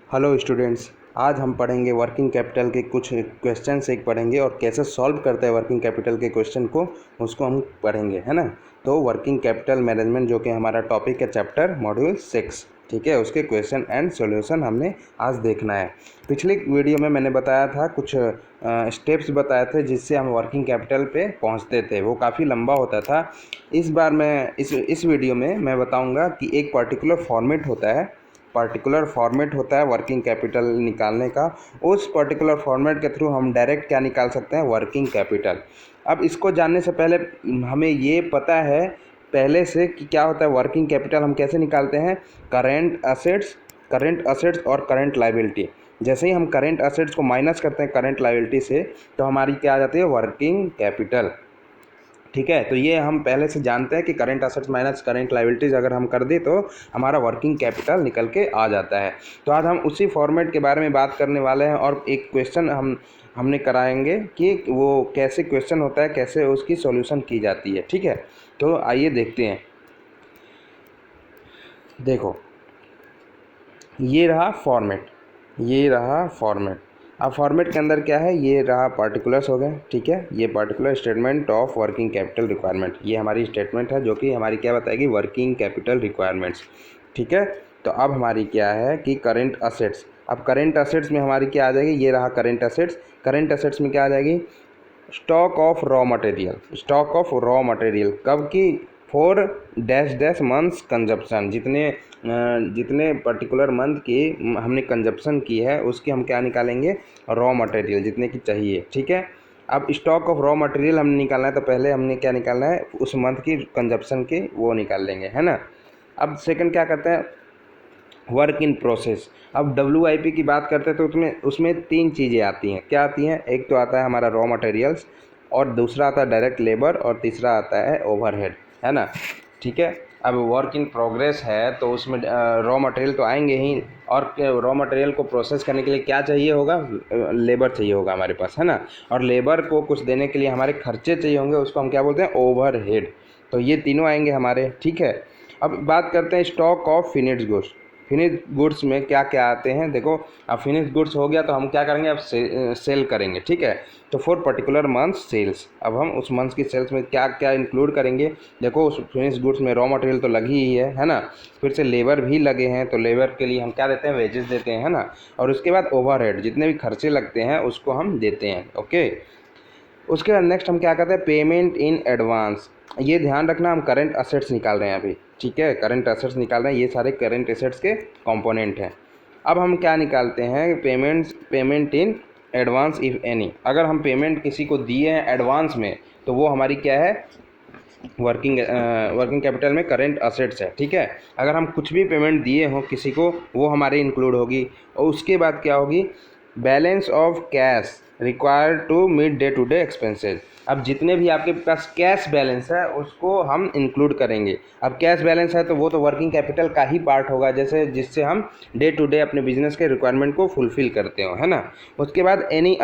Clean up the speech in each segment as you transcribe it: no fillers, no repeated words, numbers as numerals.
Hello students, आज हम पढ़ेंगे वर्किंग कैपिटल के कुछ क्वेश्चन एक पढ़ेंगे और कैसे सॉल्व करते हैं वर्किंग कैपिटल के क्वेश्चन को, उसको हम पढ़ेंगे, है ना। तो वर्किंग कैपिटल मैनेजमेंट जो कि हमारा टॉपिक है चैप्टर मॉड्यूल 6, ठीक है, उसके क्वेश्चन एंड सॉल्यूशन हमने आज देखना है। पिछली वीडियो में मैंने बताया था, कुछ स्टेप्स बताए थे जिससे हम वर्किंग कैपिटल पे पहुंचते थे, वो काफ़ी लंबा होता था। इस बार मैं इस वीडियो में मैं बताऊंगा कि एक पर्टिकुलर फॉर्मेट होता है वर्किंग कैपिटल निकालने का। उस पर्टिकुलर फॉर्मेट के थ्रू हम डायरेक्ट क्या निकाल सकते हैं, वर्किंग कैपिटल। अब इसको जानने से पहले हमें ये पता है पहले से कि क्या होता है वर्किंग कैपिटल, हम कैसे निकालते हैं। करेंट असेट्स और करेंट लायबिलिटी। जैसे ही हम करेंट असेट्स को माइनस करते हैं करेंट लायबिलिटी से, तो हमारी क्या आ जाती है, वर्किंग कैपिटल। ठीक है, तो ये हम पहले से जानते हैं कि current assets minus current liabilities अगर हम कर दें तो हमारा वर्किंग कैपिटल निकल के आ जाता है। तो आज हम उसी फॉर्मेट के बारे में बात करने वाले हैं और एक क्वेश्चन हमने कराएंगे कि वो कैसे क्वेश्चन होता है, कैसे उसकी सॉल्यूशन की जाती है। ठीक है, तो आइए देखते हैं। देखो, ये रहा फॉर्मेट। अब फॉर्मेट के अंदर क्या है, ये रहा पार्टिकुलर्स हो गए। ठीक है, ये particular statement of working capital requirement, ये हमारी स्टेटमेंट है जो कि हमारी क्या बताएगी, वर्किंग कैपिटल रिक्वायरमेंट्स। ठीक है, तो अब हमारी क्या है कि करेंट असेट्स। अब करेंट असेट्स में हमारी क्या आ जाएगी, ये रहा करेंट असेट्स में क्या आ जाएगी, स्टॉक ऑफ रॉ मटेरियल कब की, for dash dash months consumption, जितने पर्टिकुलर मंथ की हमने कंजप्शन की है उसकी हम क्या निकालेंगे, रॉ मटेरियल जितने की चाहिए। ठीक है, अब स्टॉक ऑफ रॉ मटेरियल हमने निकालना है तो पहले हमने क्या निकालना है, उस मंथ की कंजप्शन की वो निकाल लेंगे, है ना। अब सेकंड क्या करते हैं, वर्क इन प्रोसेस। अब WIP की बात करते हैं तो उसमें 3 चीज़ें आती हैं। क्या आती हैं, एक तो आता है हमारा रॉ मटेरियल्स, और दूसरा आता है डायरेक्ट लेबर, और तीसरा आता है ओवरहेड, है ना। ठीक है, अब वर्क इन प्रोग्रेस है तो उसमें रॉ मटेरियल तो आएंगे ही, और रॉ मटेरियल को प्रोसेस करने के लिए क्या चाहिए होगा, लेबर चाहिए होगा हमारे पास, है ना। और लेबर को कुछ देने के लिए हमारे खर्चे चाहिए होंगे, उसको हम क्या बोलते हैं, ओवरहेड। तो ये तीनों आएंगे हमारे। ठीक है, अब बात करते हैं स्टॉक ऑफ फिनिश गुड्स में क्या क्या आते हैं। देखो, अब फिनिश गुड्स हो गया तो हम क्या करेंगे, अब सेल करेंगे। ठीक है, तो फॉर पर्टिकुलर मंथ सेल्स, अब हम उस मंथ की सेल्स में क्या क्या इंक्लूड करेंगे। देखो, उस फिनिश गुड्स में रॉ मटेरियल तो लगी ही है ना, फिर से लेबर भी लगे हैं, तो लेबर के लिए हम क्या देते हैं, वेजेस देते हैं, है ना। और उसके बाद ओवरहेड, जितने भी खर्चे लगते हैं उसको हम देते हैं। ओके, उसके बाद नेक्स्ट हम क्या करते हैं, पेमेंट इन एडवांस। ये ध्यान रखना, हम करंट असेट्स निकाल रहे हैं अभी। ठीक है, करंट असेट्स निकाल रहे हैं, ये सारे करंट असेट्स के कंपोनेंट हैं। अब हम क्या निकालते हैं, payment in advance if any. अगर हम पेमेंट किसी को दिए हैं एडवांस में तो वो हमारी क्या है, वर्किंग कैपिटल में करंट असेट्स है। ठीक है, अगर हम कुछ भी पेमेंट दिए हों किसी को, वो हमारे इंक्लूड होगी। और उसके बाद क्या होगी, balance of cash required to meet day to day expenses. अब जितने भी आपके पास कैश बैलेंस है उसको हम इंक्लूड करेंगे। अब कैश बैलेंस है तो वो तो वर्किंग कैपिटल का ही पार्ट होगा, जैसे जिससे हम डे टू डे अपने बिजनेस के रिक्वायरमेंट को फुलफिल करते हो, है ना। उसके बाद एनी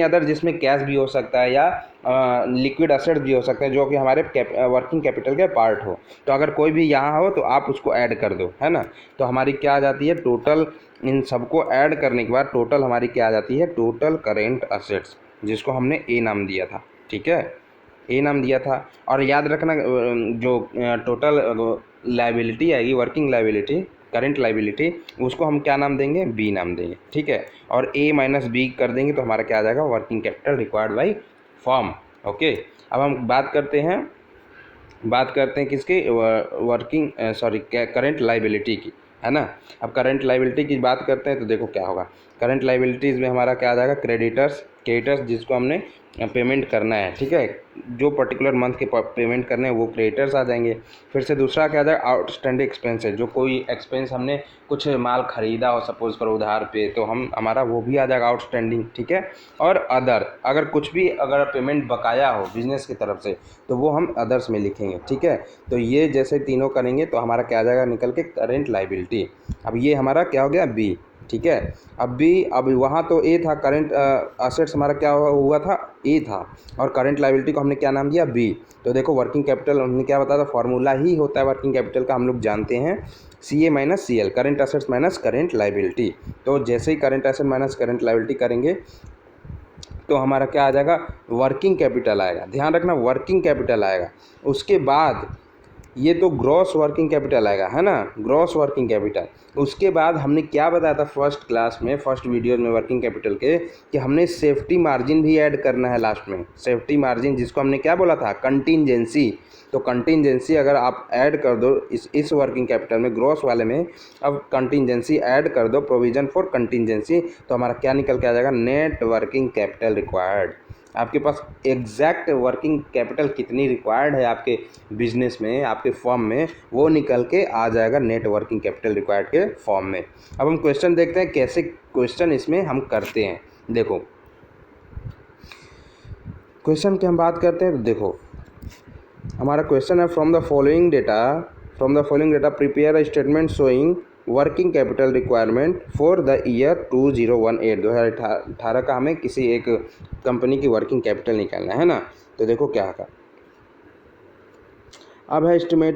अदर जिसमें कैश भी हो सकता है या लिक्विड असेट्स भी हो सकते हैं जो कि हमारे वर्किंग कैपिटल के पार्ट हो। तो अगर कोई भी यहाँ हो तो आप उसको ऐड कर दो, है ना। तो हमारी क्या आ जाती है, टोटल इन सबको ऐड करने के बाद टोटल हमारी क्या आ जाती है, टोटल करेंट असेट्स, जिसको हमने ए नाम दिया था। ठीक है, ए नाम दिया था। और याद रखना, जो टोटल लायबिलिटी आएगी, वर्किंग लायबिलिटी, करंट लायबिलिटी, उसको हम क्या नाम देंगे, बी नाम देंगे। ठीक है, और ए माइनस बी कर देंगे तो हमारा क्या आ जाएगा, working capital required by firm. Okay, अब हम बात करते हैं किसकी, करंट लायबिलिटी की, है ना। अब करंट लायबिलिटी की बात करते हैं तो देखो क्या होगा, करंट लायबिलिटीज़ में हमारा क्या आ जाएगा, क्रेडिटर्स जिसको हमने पेमेंट करना है। ठीक है, जो पर्टिकुलर मंथ के पेमेंट करने हैं वो क्रेडिटर्स आ जाएंगे। फिर से दूसरा क्या आ जाएगा, आउटस्टैंडिंग एक्सपेंसेस, जो कोई एक्सपेंस हमने कुछ माल खरीदा हो सपोज करो उधार पे, तो हमारा वो भी आ जाएगा आउटस्टैंडिंग। ठीक है, और अदर, अगर कुछ भी अगर पेमेंट बकाया हो बिजनेस की तरफ से तो वो हम अदर्स में लिखेंगे। ठीक है, तो ये जैसे तीनों करेंगे तो हमारा क्या आ जाएगा निकल के, करेंट लायबिलिटी। अब ये हमारा क्या हो गया, बी। ठीक है, अब वहाँ तो ए था, करंट असेट्स हमारा क्या हुआ था, ए था, और करंट लायबिलिटी को हमने क्या नाम दिया, बी। तो देखो, वर्किंग कैपिटल हमने क्या बताया था, फॉर्मूला ही होता है वर्किंग कैपिटल का, हम लोग जानते हैं CA minus CL, current assets minus current liability. तो जैसे ही current asset minus current liability करेंगे तो हमारा क्या आ जाएगा, वर्किंग कैपिटल आएगा। ध्यान रखना वर्किंग कैपिटल आएगा। उसके बाद ये तो ग्रॉस वर्किंग कैपिटल आएगा, है ना, ग्रॉस वर्किंग कैपिटल। उसके बाद हमने क्या बताया था फर्स्ट क्लास में, फर्स्ट वीडियो में वर्किंग कैपिटल के, कि हमने सेफ्टी मार्जिन भी ऐड करना है लास्ट में। सेफ्टी मार्जिन जिसको हमने क्या बोला था, कंटिंजेंसी। तो कंटिंजेंसी अगर आप ऐड कर दो इस वर्किंग कैपिटल में, ग्रॉस वाले में, अब कंटिंजेंसी ऐड कर दो, प्रोविजन फॉर कंटिंजेंसी, तो हमारा क्या निकल के आ जाएगा, नेट वर्किंग कैपिटल रिक्वायर्ड। आपके पास एग्जैक्ट वर्किंग कैपिटल कितनी रिक्वायर्ड है आपके बिजनेस में, आपके फॉर्म में, वो निकल के आ जाएगा नेट वर्किंग कैपिटल रिक्वायर्ड के फॉर्म में। अब हम क्वेश्चन देखते हैं कैसे क्वेश्चन इसमें हम करते हैं। देखो क्वेश्चन की हम बात करते हैं तो देखो हमारा क्वेश्चन है, from the following data prepare a statement showing working capital requirement for the year 2018 का हमें किसी एक कंपनी की वर्किंग कैपिटल निकालना है ना। तो देखो क्या होगा, अब है इसमें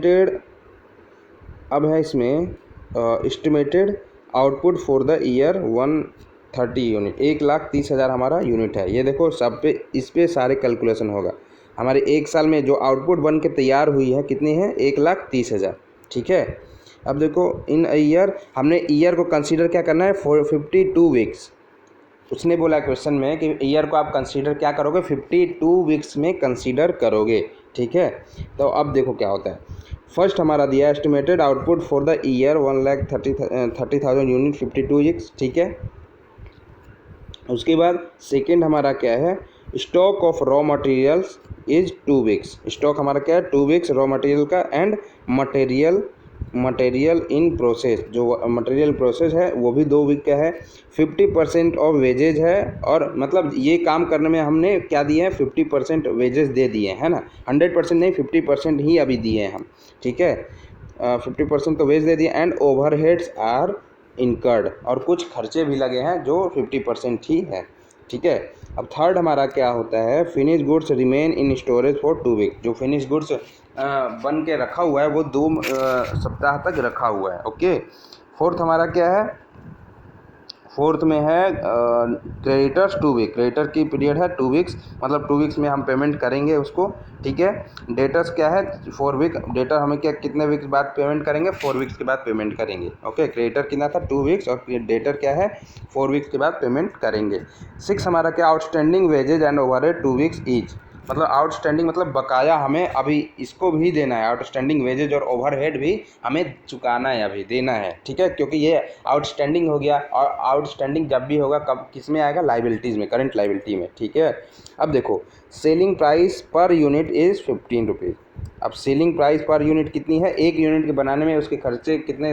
estimated output for the year 130 unit, 1,30,000 हमारा यूनिट है। ये देखो सब पे इस पे सारे कैलकुलेशन होगा। हमारे एक साल में जो आउटपुट बन के तैयार हुई है कितनी है, 1,30,000। ठीक है, अब देखो इन ईयर, हमने ईयर को कंसीडर क्या करना है, 52 वीक्स। उसने बोला क्वेश्चन में कि ईयर को आप कंसीडर क्या करोगे, 52 वीक्स में कंसीडर करोगे। ठीक है, तो अब देखो क्या होता है। फर्स्ट हमारा दिया estimated output for the year 1,30,000 unit 52 weeks. ठीक है, उसके बाद सेकेंड हमारा क्या है, stock of raw materials is 2 weeks. Stock हमारा क्या है, 2 वीक्स रॉ मटेरियल का, एंड मटेरियल इन प्रोसेस, जो मटेरियल प्रोसेस है वो भी 2 वीक का है। 50% ऑफ वेजेज है, और मतलब ये काम करने में हमने क्या दिए हैं, 50% वेजेस दे दिए हैं, है ना, 100% नहीं, 50% ही अभी दिए हैं हम। ठीक है, 50% तो वेज दे दिए, एंड ओवरहेड्स आर इनकर्ड, और कुछ खर्चे भी लगे हैं जो 50% ही है। ठीक है, अब थर्ड हमारा क्या होता है, finish goods remain in storage for 2 week. जो फिनिश गुड्स बन के रखा हुआ है वो 2 सप्ताह तक रखा हुआ है। ओके, फोर्थ हमारा क्या है, फोर्थ में है क्रेडिटर्स 2 वीक। क्रेडिटर की पीरियड है 2 वीक्स, मतलब 2 वीक्स में हम पेमेंट करेंगे उसको। ठीक है, डेटर्स क्या है, 4 वीक। डेटर हमें क्या कितने वीक्स बाद पेमेंट करेंगे, 4 वीक्स के बाद पेमेंट करेंगे। ओके, क्रेडिटर कितना था, 2 वीक्स, और डेटर क्या है, 4 वीक्स के बाद पेमेंट करेंगे। 6 हमारा क्या, outstanding wages and overhead 2 weeks each. मतलब आउटस्टैंडिंग मतलब बकाया हमें अभी इसको भी देना है, आउटस्टैंडिंग वेजेज और ओवरहेड भी हमें चुकाना है, अभी देना है। ठीक है, क्योंकि ये आउटस्टैंडिंग हो गया, और आउटस्टैंडिंग जब भी होगा कब किस में आएगा, लाइबिलिटीज़ में, करंट लाइबिलिटी में। ठीक है, अब देखो selling price per unit is 15 rupees. अब सेलिंग प्राइस पर यूनिट कितनी है, एक यूनिट के बनाने में उसके खर्चे कितने,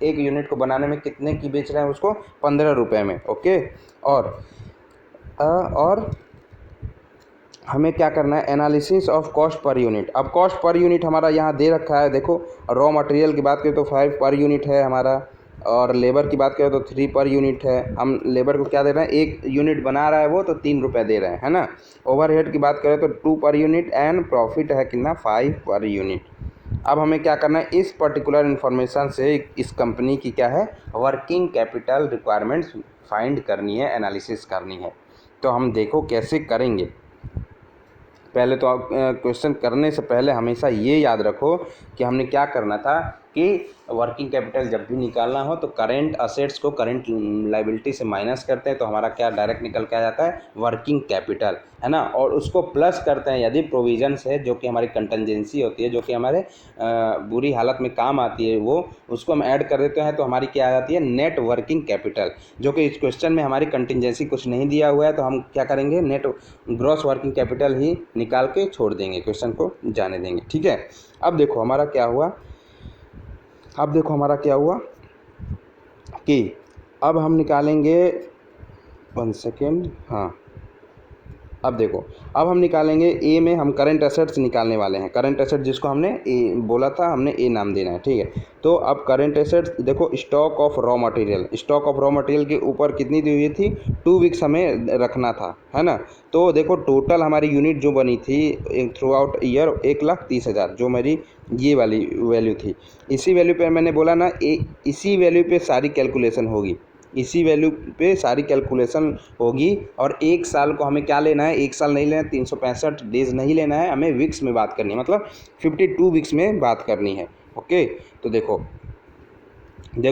एक यूनिट को बनाने में कितने की बेच रहे हैं उसको, 15 रुपये में। ओके, और हमें क्या करना है, analysis of cost per unit. अब कॉस्ट पर यूनिट हमारा यहाँ दे रखा है, देखो रॉ मटेरियल की बात करें तो 5 पर यूनिट है हमारा, और लेबर की बात करें तो 3 पर यूनिट है। हम लेबर को क्या दे रहे हैं, एक यूनिट बना रहा है वो तो 3 रुपये दे रहे हैं, है ना। ओवरहेड की बात करें तो 2 पर यूनिट, एंड प्रॉफिट है कितना, 5 पर यूनिट। अब हमें क्या करना है, इस पर्टिकुलर इन्फॉर्मेशन से इस कंपनी की क्या है, वर्किंग कैपिटल रिक्वायरमेंट्स फाइंड करनी है, एनालिसिस करनी है। तो हम देखो कैसे करेंगे। पहले तो आप क्वेश्चन करने से पहले हमेशा ये याद रखो कि हमने क्या करना था, कि वर्किंग कैपिटल जब भी निकालना हो तो करेंट असेट्स को करेंट लाइबिलिटी से माइनस करते हैं, तो हमारा क्या डायरेक्ट निकल के आ जाता है, वर्किंग कैपिटल, है ना। और उसको प्लस करते हैं यदि प्रोविजंस है, जो कि हमारी कंटेंजेंसी होती है, जो कि हमारे बुरी हालत में काम आती है, वो उसको हम ऐड कर देते हैं, तो हमारी क्या आ जाती है, नेट वर्किंग कैपिटल। जो कि इस क्वेश्चन में हमारी कंटेंजेंसी कुछ नहीं दिया हुआ है, तो हम क्या करेंगे, नेट ग्रॉस वर्किंग कैपिटल ही निकाल के छोड़ देंगे, क्वेश्चन को जाने देंगे। ठीक है, अब देखो हमारा क्या हुआ, कि अब हम निकालेंगे, 1 सेकेंड, हाँ, अब देखो, अब हम निकालेंगे ए में, हम करंट एसेट्स निकालने वाले हैं। करंट एसेट जिसको हमने ए बोला था, हमने ए नाम देना है, ठीक है। तो अब करंट एसेट्स देखो, stock of raw material, stock of raw material के ऊपर कितनी दी हुई थी, 2 वीक्स हमें रखना था, है ना। तो देखो टोटल हमारी यूनिट जो बनी थी थ्रू आउट ईयर 1,30,000, जो मेरी ये वाली वैल्यू थी। इसी वैल्यू पे मैंने बोला ना, इसी वैल्यू पे सारी कैलकुलेशन होगी, इसी वैल्यू पे सारी कैलकुलेशन होगी। और एक साल को हमें क्या लेना है, एक साल नहीं लेना है, 365 डेज नहीं लेना है, हमें वीक्स में बात करनी है, मतलब 52 वीक्स में बात करनी है। ओके, तो देखो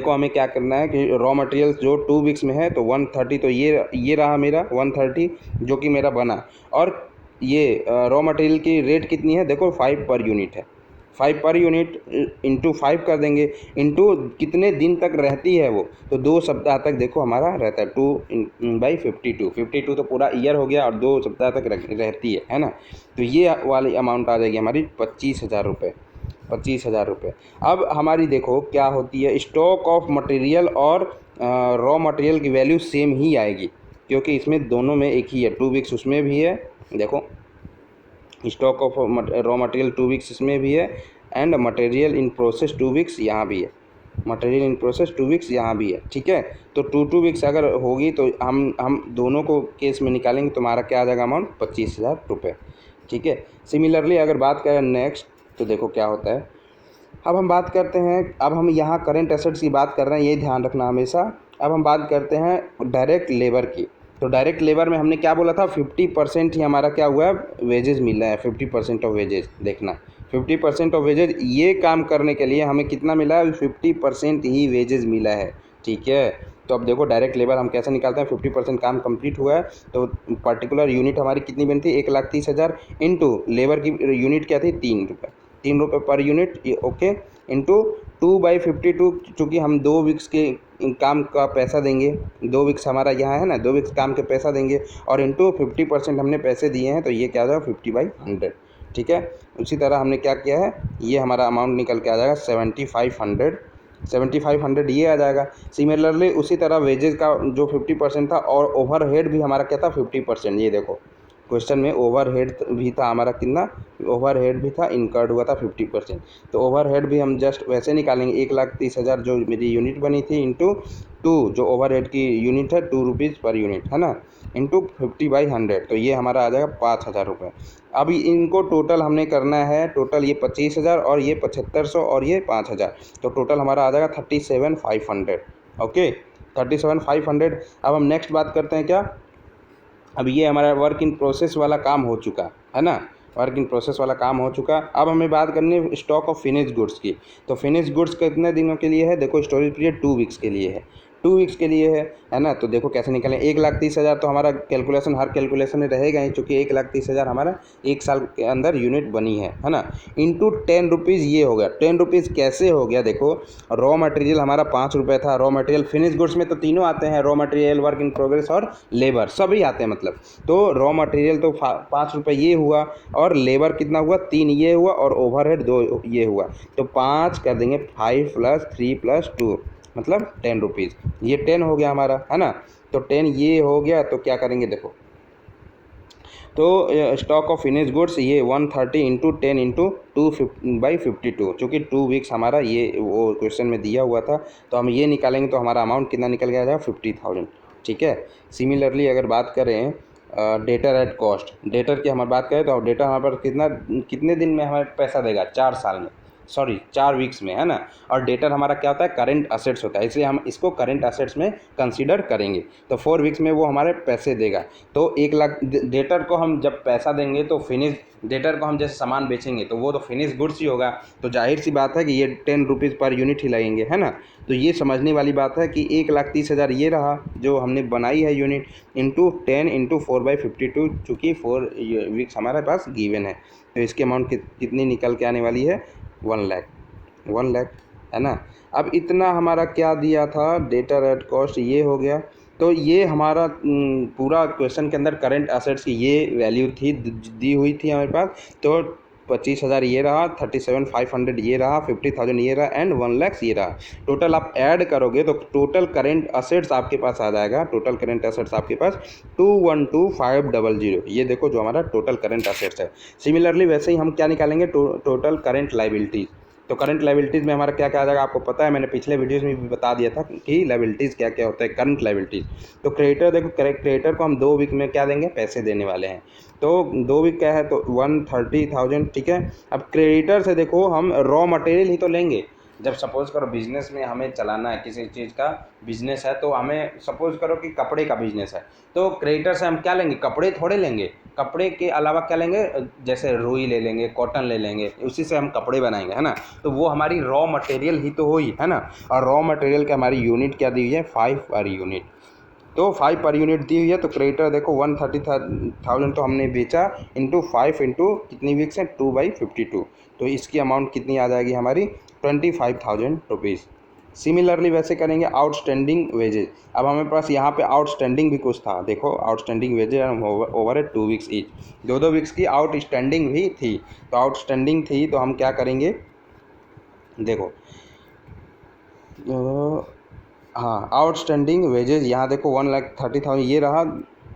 हमें क्या करना है कि रॉ मटेरियल्स जो 2 वीक्स में है, तो 130, तो ये रहा मेरा 130 जो कि मेरा बना। और ये रॉ मटेरियल की रेट कितनी है, देखो 5 पर यूनिट है, 5 पर यूनिट इंटू 5 कर देंगे, इंटू कितने दिन तक रहती है वो, तो 2 सप्ताह तक देखो हमारा रहता है, 2/52, 52 तो पूरा ईयर हो गया, और 2 सप्ताह तक रहती है ना। तो ये वाली अमाउंट आ जाएगी हमारी 25,000 रुपये, 25,000 रुपये। अब हमारी देखो क्या होती है, स्टॉक ऑफ मटेरियल और रॉ मटेरियल की वैल्यू सेम ही आएगी, क्योंकि इसमें दोनों में एक ही है, 2 वीक्स उसमें भी है, देखो stock of raw material 2 weeks इसमें भी है, and material in process 2 weeks यहाँ भी है, मटेरियल इन प्रोसेस 2 वीक्स यहाँ भी है, ठीक है। तो 2 वीक्स अगर होगी तो हम दोनों को केस में निकालेंगे, तो हमारा क्या आ जाएगा अमाउंट, 25,000 रुपये, ठीक है। सिमिलरली अगर बात करें नेक्स्ट, तो देखो क्या होता है, अब हम बात करते हैं, अब हम यहाँ करेंट एसेट्स की बात कर रहे हैं, ये ध्यान रखना हमेशा। अब हम बात करते हैं डायरेक्ट लेबर की। तो डायरेक्ट लेबर में हमने क्या बोला था, 50% ही हमारा क्या हुआ है, वेजेस मिला है, 50% ऑफ वेजेस। देखना 50% ऑफ वेजेस, ये काम करने के लिए हमें कितना मिला है, 50% ही वेजेस मिला है, ठीक है। तो अब देखो डायरेक्ट लेबर हम कैसे निकालते हैं, 50% काम कंप्लीट हुआ है, तो पर्टिकुलर यूनिट हमारी कितनी बनी थी, 1,30,000 इंटू लेबर की यूनिट क्या थी, 3 रुपये, 3 रुपये पर यूनिट, ओके, इंटू 2/52, चूँकि हम 2 वीक्स के काम का पैसा देंगे, 2 वीक्स हमारा यहाँ है ना, 2 वीक्स काम के पैसा देंगे, और इंटू 50% हमने पैसे दिए हैं, तो ये क्या आ जाएगा 50/100, ठीक है। उसी तरह हमने क्या किया है, ये हमारा अमाउंट निकल के आ जाएगा 7,500 ये आ जाएगा। सिमिलरली उसी तरह वेजेस का जो 50% था, और ओवरहेड भी हमारा क्या था, 50%। ये देखो क्वेश्चन में ओवरहेड भी था हमारा, कितना ओवरहेड भी था, इनकर्ड हुआ था 50%। तो ओवरहेड भी हम जस्ट वैसे निकालेंगे, 1,30,000 जो मेरी यूनिट बनी थी, इंटू 2 जो ओवरहेड की यूनिट है, 2 रुपीज़ पर यूनिट, है ना, इंटू 50/100, तो ये हमारा आ जाएगा 5,000 रुपये। अब इनको टोटल हमने करना है, टोटल ये 25,000 और ये 7,500 और ये 5,000, तो टोटल हमारा आ जाएगा 37,500, ओके, 37,500। अब हम नेक्स्ट बात करते हैं क्या, अब ये हमारा वर्क इन प्रोसेस वाला काम हो चुका है ना, वर्क इन प्रोसेस वाला काम हो चुका। अब हमें बात करनी है स्टॉक ऑफ फिनिश गुड्स की। तो फिनिश गुड्स कितने दिनों के लिए है, देखो स्टोरेज पीरियड 2 वीक्स के लिए है, 2 वीक्स के लिए है ना। तो देखो कैसे निकालें, 1,30,000 तो हमारा कैलकुलेशन, हर कैलकुलेशन में रहेगा ही, चूँकि 1,30,000 हमारा एक साल के अंदर यूनिट बनी है ना, इंटू 10 रुपीज़, ये हो गया 10 रुपीज़। कैसे हो गया, देखो रॉ मटेरियल हमारा 5 रुपये था, रॉ मटेरियल फिनिश गुड्स में तो तीनों आते हैं, raw material, work in progress और लेबर, सभी आते हैं मतलब। तो रॉ मटेरियल तो 5 रुपये ये हुआ, और लेबर कितना हुआ, 3 ये हुआ, और ओवरहेड 2 ये हुआ, तो 5 कर देंगे, 5 + 3 + 2 मतलब 10 रुपीज़, ये 10 हो गया हमारा, है ना। तो 10 ये हो गया, तो क्या करेंगे देखो, तो स्टॉक ऑफ फिनिश गुड्स ये 130 इंटू 10 इंटू 2/52, चूँकि 2 वीक्स हमारा ये वो क्वेश्चन में दिया हुआ था, तो हम ये निकालेंगे, तो हमारा अमाउंट कितना निकल गया जाएगा, 50,000, ठीक है। सिमिलरली अगर बात करें डेटर एट कॉस्ट, डेटर की हम बात करें, तो डेटर हमारे पास कितने दिन में हमें पैसा देगा, 4 साल में, सॉरी 4 वीक्स में, है ना। और डेटर हमारा क्या होता है, करंट असेट्स होता है, इसलिए हम इसको करंट असेट्स में कंसीडर करेंगे। तो 4 वीक्स में वो हमारे पैसे देगा। तो 1,00,000 डेटर को हम जब पैसा देंगे, तो फिनिश डेटर को हम जैसे सामान बेचेंगे, तो वो तो फिनिश गुड्स ही होगा, तो जाहिर सी बात है कि ये 10 रुपीज़ पर यूनिट ही लगेंगे, है ना। तो ये समझने वाली बात है कि 1,30,000 ये रहा जो हमने बनाई है यूनिट, इंटू 10 इंटू 4/52, चूँकि 4 वीक्स हमारे पास गिवन है, तो इसकी अमाउंट कितनी निकल के आने वाली है, 1 लाख, है ना। अब इतना हमारा क्या दिया था, डेटर एट कॉस्ट ये हो गया। तो ये हमारा पूरा क्वेश्चन के अंदर करंट असेट्स की ये वैल्यू थी, दी हुई थी हमारे पास। तो 25,000 ये रहा, 37,500 ये रहा, 50,000 ये रहा एंड 1 लाख ये रहा। टोटल आप ऐड करोगे तो टोटल करेंट असेट्स आपके पास आ जाएगा, टोटल करेंट असेट्स आपके पास 212,500। ये देखो जो हमारा टोटल करेंट असेट्स है। सिमिलरली वैसे ही हम क्या निकालेंगे, टोटल करेंट लायबिलिटीज़। तो करंट लायबिलिटीज़ में हमारा क्या क्या आ जाएगा, आपको पता है, मैंने पिछले वीडियोज़ में भी बता दिया था कि लायबिलिटीज़ क्या क्या होता है, करंट लायबिलिटीज़। तो क्रेडिटर देखो, क्रेडिटर को हम 2 वीक में क्या देंगे, पैसे देने वाले हैं। तो 2 वीक क्या है, तो 130,000, ठीक है। अब क्रेडिटर से देखो हम रॉ मटेरियल ही तो लेंगे। जब सपोज़ करो बिज़नेस में हमें चलाना है, किसी चीज़ का बिज़नेस है, तो हमें सपोज़ करो कि कपड़े का बिज़नेस है, तो क्रेडिटर से हम क्या लेंगे, कपड़े थोड़े लेंगे, कपड़े के अलावा क्या लेंगे, जैसे रुई ले लेंगे, कॉटन ले लेंगे, उसी से हम कपड़े बनाएंगे, है ना। तो वो हमारी रॉ मटेरियल ही तो हुई, है ना। और रॉ मटेरियल की हमारी यूनिट क्या दी हुई है, 5 पर यूनिट। तो 5 पर यूनिट दी हुई है। तो क्रेडिटर देखो 130,000 तो हमने बेचा, इंटू 5 इंटू कितनी वीक्स हैं, 2/52। तो इसकी अमाउंट कितनी आ जाएगी हमारी, 25,000 रुपीज़। सिमिलरली वैसे करेंगे आउटस्टैंडिंग वेजेज। अब हमारे पास यहाँ पे आउटस्टैंडिंग भी कुछ था, देखो आउटस्टैंडिंग वेजेज ओवर ए 2 वीक्स ईच, 2 वीक्स की आउटस्टैंडिंग भी थी। तो आउटस्टैंडिंग थी तो हम क्या करेंगे, देखो हाँ, आउटस्टैंडिंग वेजेज यहाँ देखो 1,30,000 ये रहा,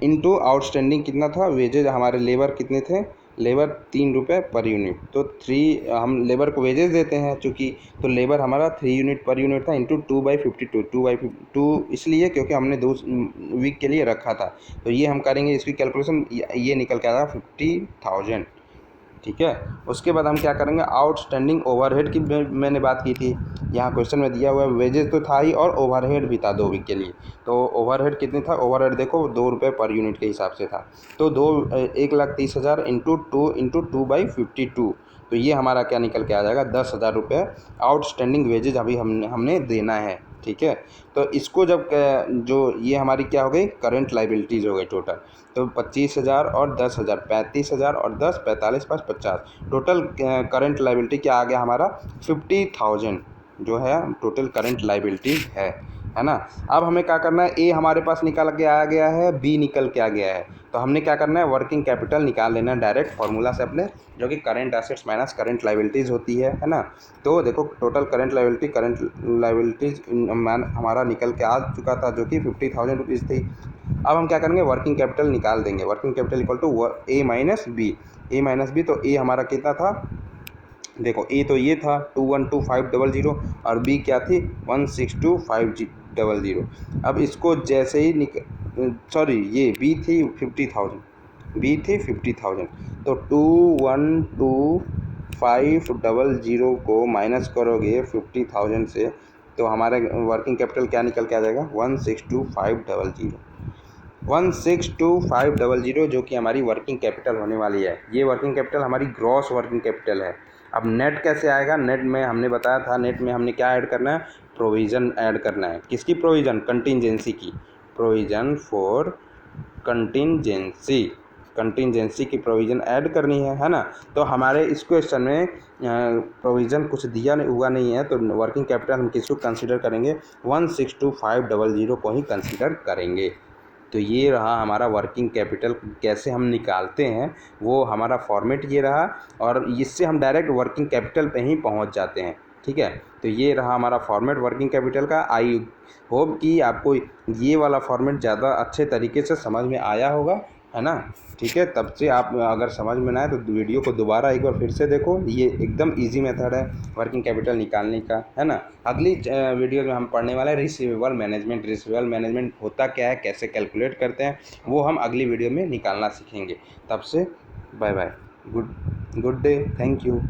इनटू आउटस्टैंडिंग कितना था, वेजेज हमारे लेबर कितने थे, लेबर 3 रुपये पर यूनिट। तो 3 हम लेबर को वेजेज देते हैं चूँकि, तो लेबर हमारा 3 यूनिट पर यूनिट था, इंटू 2/52। 2/2 इसलिए क्योंकि हमने 2 वीक के लिए रखा था। तो ये हम करेंगे, इसकी कैलकुलेशन ये निकल के आएगा 50,000, ठीक है। उसके बाद हम क्या करेंगे, आउटस्टैंडिंग ओवरहेड की मैंने बात की थी, यहाँ क्वेश्चन में दिया हुआ है, वेजेस तो था ही और ओवरहेड भी था 2 वीक के लिए। तो ओवरहेड कितनी था, ओवरहेड देखो 2 रुपये पर यूनिट के हिसाब से था। तो 1,30,000 इंटू 2/52। तो ये हमारा क्या निकल के आ जाएगा, 10,000 रुपये आउटस्टैंडिंग वेजेज अभी हमने देना है, ठीक है। तो इसको जब जो ये हमारी क्या हो गई, करंट लायबिलिटीज़ हो गई टोटल। तो 25,000 और 10,000, 35,000 और 10, 45, 5, 50, टोटल करंट लायबिलिटी क्या आ गया हमारा, 50,000 जो है टोटल करंट लायबिलिटी है ना। अब हमें क्या करना है, ए हमारे पास निकल के आ गया है, बी निकल के आ गया है। तो हमने क्या करना है, वर्किंग कैपिटल निकाल लेना है डायरेक्ट फार्मूला से अपने, जो कि current assets minus current liabilities होती है ना। तो देखो टोटल करंट लायबिलिटीज़ हमारा निकल के आ चुका था, जो कि 50,000 रुपीज़ थी। अब हम क्या करेंगे, वर्किंग कैपिटल निकाल देंगे। Working capital equal to A minus B. तो ए हमारा कितना था, देखो ए तो ये था 212,500 और बी क्या थी 162,500। अब इसको जैसे ही ये बी थी 50,000, तो 212,500 को माइनस करोगे 50,000 से, तो हमारा वर्किंग कैपिटल क्या निकल के आ जाएगा, 162,500, जो कि हमारी वर्किंग कैपिटल होने वाली है। ये वर्किंग कैपिटल हमारी ग्रॉस वर्किंग कैपिटल है। अब नेट कैसे आएगा, नेट में हमने बताया था, नेट में हमने क्या ऐड करना है, प्रोविज़न ऐड करना है। किसकी प्रोविज़न, कंटिंजेंसी की, प्रोविज़न फॉर कंटिंजेंसी की प्रोविज़न ऐड करनी है ना। तो हमारे इस क्वेश्चन में प्रोविज़न कुछ दिया हुआ नहीं है, तो वर्किंग कैपिटल हम किसको कंसिडर करेंगे, 162,500 को ही कंसिडर करेंगे। तो ये रहा हमारा वर्किंग कैपिटल, कैसे हम निकालते हैं वो हमारा फॉर्मेट ये रहा, और इससे हम डायरेक्ट वर्किंग कैपिटल पे ही पहुंच जाते हैं, ठीक है। तो ये रहा हमारा फॉर्मेट वर्किंग कैपिटल का। आई होप कि आपको ये वाला फॉर्मेट ज़्यादा अच्छे तरीके से समझ में आया होगा, है ना। ठीक है, तब से आप अगर समझ में ना आए तो वीडियो को दोबारा एक बार फिर से देखो, ये एकदम इजी मेथड है वर्किंग कैपिटल निकालने का, है ना। अगली वीडियो में हम पढ़ने वाले हैं रिसीवेबल मैनेजमेंट होता क्या है, कैसे कैलकुलेट करते हैं, वो हम अगली वीडियो में निकालना सीखेंगे। तब से bye bye, good day, thank you.